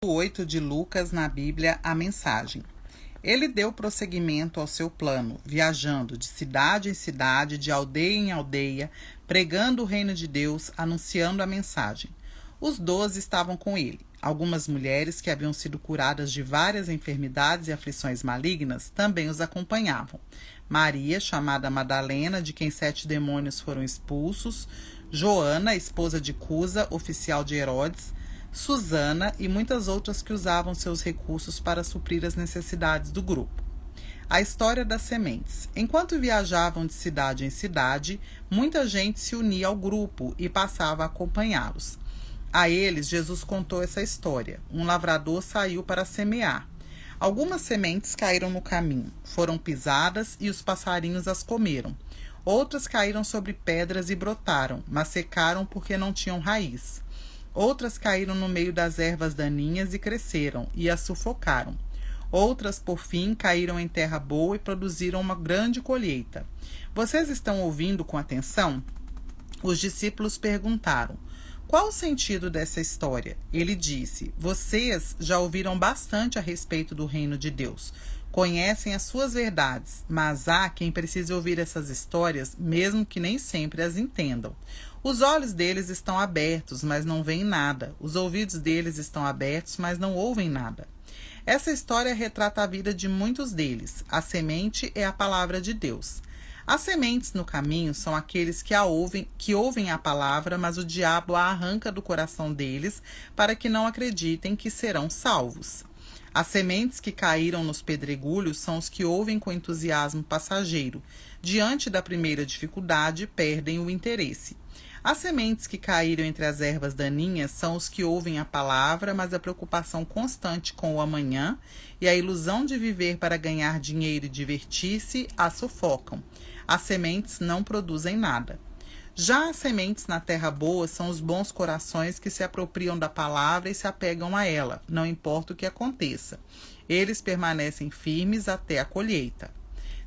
8 de Lucas na Bíblia, a mensagem. Ele deu prosseguimento ao seu plano, viajando de cidade em cidade, de aldeia em aldeia, pregando o reino de Deus, anunciando a mensagem. Os 12 estavam com ele. Algumas mulheres que haviam sido curadas de várias enfermidades e aflições malignas também os acompanhavam. Maria, chamada Madalena, de quem 7 demônios foram expulsos, Joana, esposa de Cusa, oficial de Herodes, Susana e muitas outras que usavam seus recursos para suprir as necessidades do grupo. A história das sementes. Enquanto viajavam de cidade em cidade, muita gente se unia ao grupo e passava a acompanhá-los. A eles, Jesus contou essa história. Um lavrador saiu para semear. Algumas sementes caíram no caminho, foram pisadas e os passarinhos as comeram. Outras caíram sobre pedras e brotaram, mas secaram porque não tinham raiz. Outras caíram no meio das ervas daninhas e cresceram, e as sufocaram. Outras, por fim, caíram em terra boa e produziram uma grande colheita. Vocês estão ouvindo com atenção? Os discípulos perguntaram: qual o sentido dessa história? Ele disse: vocês já ouviram bastante a respeito do reino de Deus. Conhecem as suas verdades, mas há quem precise ouvir essas histórias, mesmo que nem sempre as entendam. Os olhos deles estão abertos, mas não veem nada. Os ouvidos deles estão abertos, mas não ouvem nada. Essa história retrata a vida de muitos deles. A semente é a palavra de Deus. As sementes no caminho são aqueles que ouvem a palavra, mas o diabo a arranca do coração deles para que não acreditem que serão salvos. As sementes que caíram nos pedregulhos são os que ouvem com entusiasmo passageiro. Diante da primeira dificuldade, perdem o interesse. As sementes que caíram entre as ervas daninhas são os que ouvem a palavra, mas a preocupação constante com o amanhã e a ilusão de viver para ganhar dinheiro e divertir-se as sufocam. As sementes não produzem nada. Já as sementes na terra boa são os bons corações que se apropriam da palavra e se apegam a ela, não importa o que aconteça. Eles permanecem firmes até a colheita.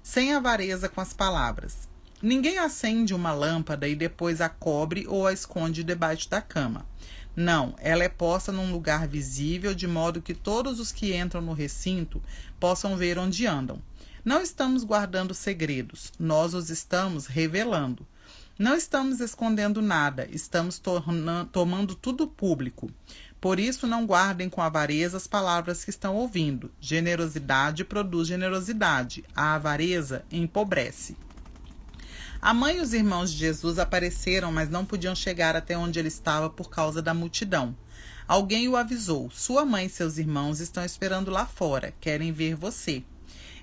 Sem avareza com as palavras. Ninguém acende uma lâmpada e depois a cobre ou a esconde debaixo da cama. Não, ela é posta num lugar visível, de modo que todos os que entram no recinto possam ver onde andam. Não estamos guardando segredos, nós os estamos revelando. Não estamos escondendo nada, estamos tomando tudo público. Por isso, não guardem com avareza as palavras que estão ouvindo. Generosidade produz generosidade, a avareza empobrece. A mãe e os irmãos de Jesus apareceram, mas não podiam chegar até onde ele estava por causa da multidão. Alguém o avisou: sua mãe e seus irmãos estão esperando lá fora, querem ver você.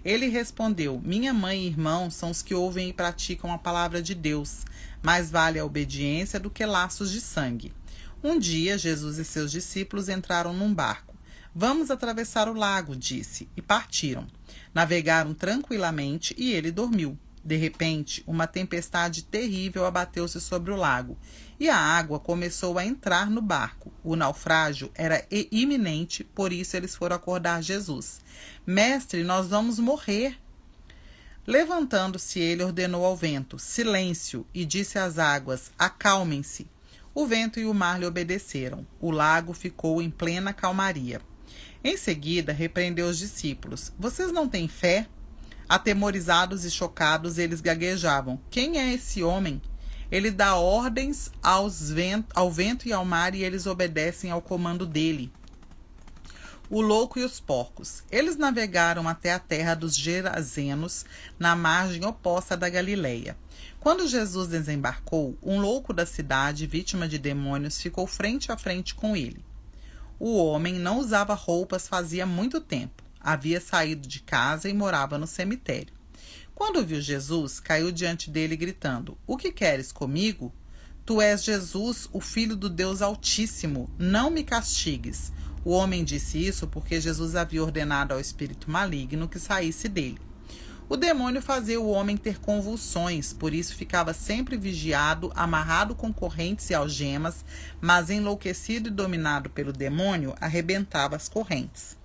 Ele respondeu: minha mãe e irmão são os que ouvem e praticam a palavra de Deus. Mais vale a obediência do que laços de sangue. Um dia, Jesus e seus discípulos entraram num barco. Vamos atravessar o lago, disse, e partiram. Navegaram tranquilamente e ele dormiu. De repente, uma tempestade terrível abateu-se sobre o lago, e a água começou a entrar no barco. O naufrágio era iminente, por isso eles foram acordar Jesus. Mestre, nós vamos morrer. Levantando-se ele, ordenou ao vento: silêncio, e disse às águas: acalmem-se. O vento e o mar lhe obedeceram. O lago ficou em plena calmaria. Em seguida, repreendeu os discípulos: vocês não têm fé? Atemorizados e chocados, eles gaguejavam: quem é esse homem? Ele dá ordens ao vento e ao mar e eles obedecem ao comando dele. O louco e os porcos. Eles navegaram até a terra dos Gerazenos, na margem oposta da Galileia. Quando Jesus desembarcou, um louco da cidade, vítima de demônios, ficou frente a frente com ele. O homem não usava roupas fazia muito tempo. Havia saído de casa e morava no cemitério. Quando viu Jesus, caiu diante dele gritando: o que queres comigo? Tu és Jesus, o Filho do Deus Altíssimo. Não me castigues. O homem disse isso porque Jesus havia ordenado ao espírito maligno que saísse dele. O demônio fazia o homem ter convulsões, por isso ficava sempre vigiado, amarrado com correntes e algemas, mas enlouquecido e dominado pelo demônio, arrebentava as correntes.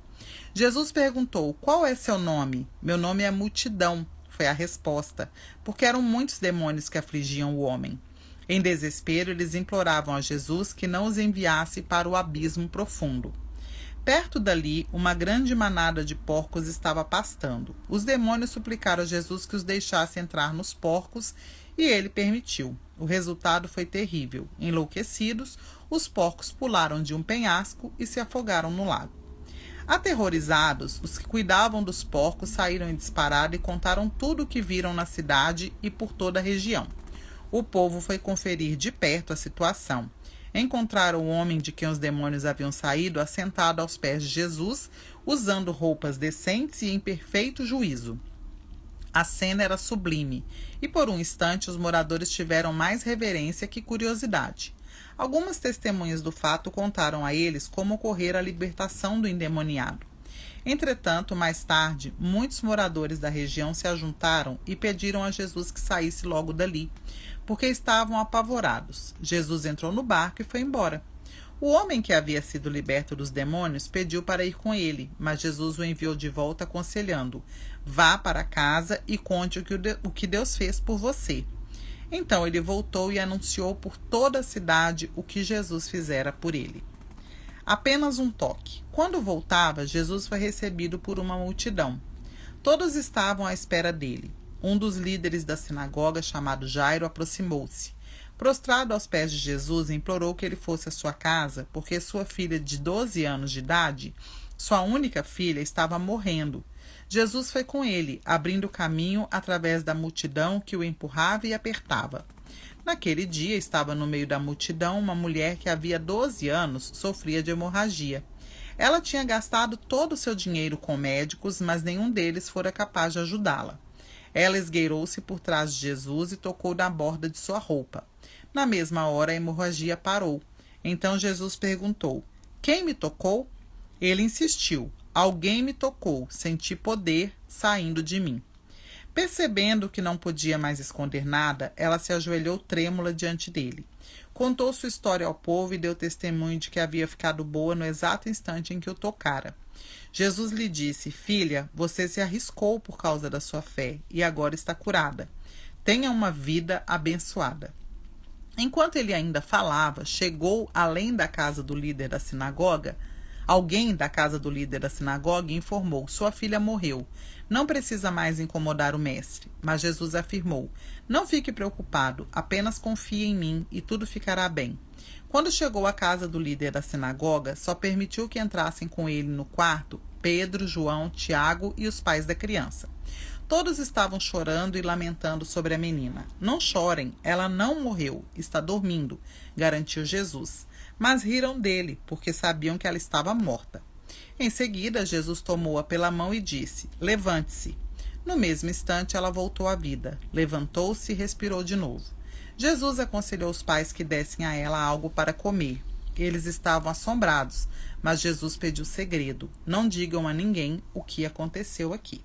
Jesus perguntou: qual é seu nome? Meu nome é Multidão, foi a resposta, porque eram muitos demônios que afligiam o homem. Em desespero, eles imploravam a Jesus que não os enviasse para o abismo profundo. Perto dali, uma grande manada de porcos estava pastando. Os demônios suplicaram a Jesus que os deixasse entrar nos porcos e ele permitiu. O resultado foi terrível. Enlouquecidos, os porcos pularam de um penhasco e se afogaram no lago. Aterrorizados, os que cuidavam dos porcos saíram em disparada e contaram tudo o que viram na cidade e por toda a região. O povo foi conferir de perto a situação. Encontraram o homem de quem os demônios haviam saído assentado aos pés de Jesus, usando roupas decentes e em perfeito juízo. A cena era sublime, e por um instante os moradores tiveram mais reverência que curiosidade. Algumas testemunhas do fato contaram a eles como ocorrera a libertação do endemoniado. Entretanto, mais tarde, muitos moradores da região se ajuntaram e pediram a Jesus que saísse logo dali, porque estavam apavorados. Jesus entrou no barco e foi embora. O homem que havia sido liberto dos demônios pediu para ir com ele, mas Jesus o enviou de volta aconselhando: vá para casa e conte o que Deus fez por você. Então ele voltou e anunciou por toda a cidade o que Jesus fizera por ele. Apenas um toque. Quando voltava, Jesus foi recebido por uma multidão. Todos estavam à espera dele. Um dos líderes da sinagoga, chamado Jairo, aproximou-se. Prostrado aos pés de Jesus, implorou que ele fosse à sua casa, porque sua filha de 12 anos de idade, sua única filha, estava morrendo. Jesus foi com ele, abrindo caminho através da multidão que o empurrava e apertava. Naquele dia estava no meio da multidão uma mulher que havia 12 anos sofria de hemorragia. Ela tinha gastado todo o seu dinheiro com médicos, mas nenhum deles fora capaz de ajudá-la. Ela esgueirou-se por trás de Jesus e tocou na borda de sua roupa. Na mesma hora, a hemorragia parou. Então Jesus perguntou: quem me tocou? Ele insistiu: alguém me tocou, senti poder saindo de mim. Percebendo que não podia mais esconder nada, ela se ajoelhou trêmula diante dele. Contou sua história ao povo e deu testemunho de que havia ficado boa no exato instante em que o tocara. Jesus lhe disse: filha, você se arriscou por causa da sua fé e agora está curada. Tenha uma vida abençoada. Enquanto ele ainda falava, chegou além da casa do líder da sinagoga. Alguém da casa do líder da sinagoga informou: sua filha morreu. Não precisa mais incomodar o mestre. Mas Jesus afirmou: não fique preocupado, apenas confie em mim e tudo ficará bem. Quando chegou à casa do líder da sinagoga, só permitiu que entrassem com ele no quarto Pedro, João, Tiago e os pais da criança. Todos estavam chorando e lamentando sobre a menina. Não chorem, ela não morreu, está dormindo, garantiu Jesus. Mas riram dele, porque sabiam que ela estava morta. Em seguida, Jesus tomou-a pela mão e disse: levante-se. No mesmo instante, ela voltou à vida. Levantou-se e respirou de novo. Jesus aconselhou os pais que dessem a ela algo para comer. Eles estavam assombrados, mas Jesus pediu segredo: não digam a ninguém o que aconteceu aqui.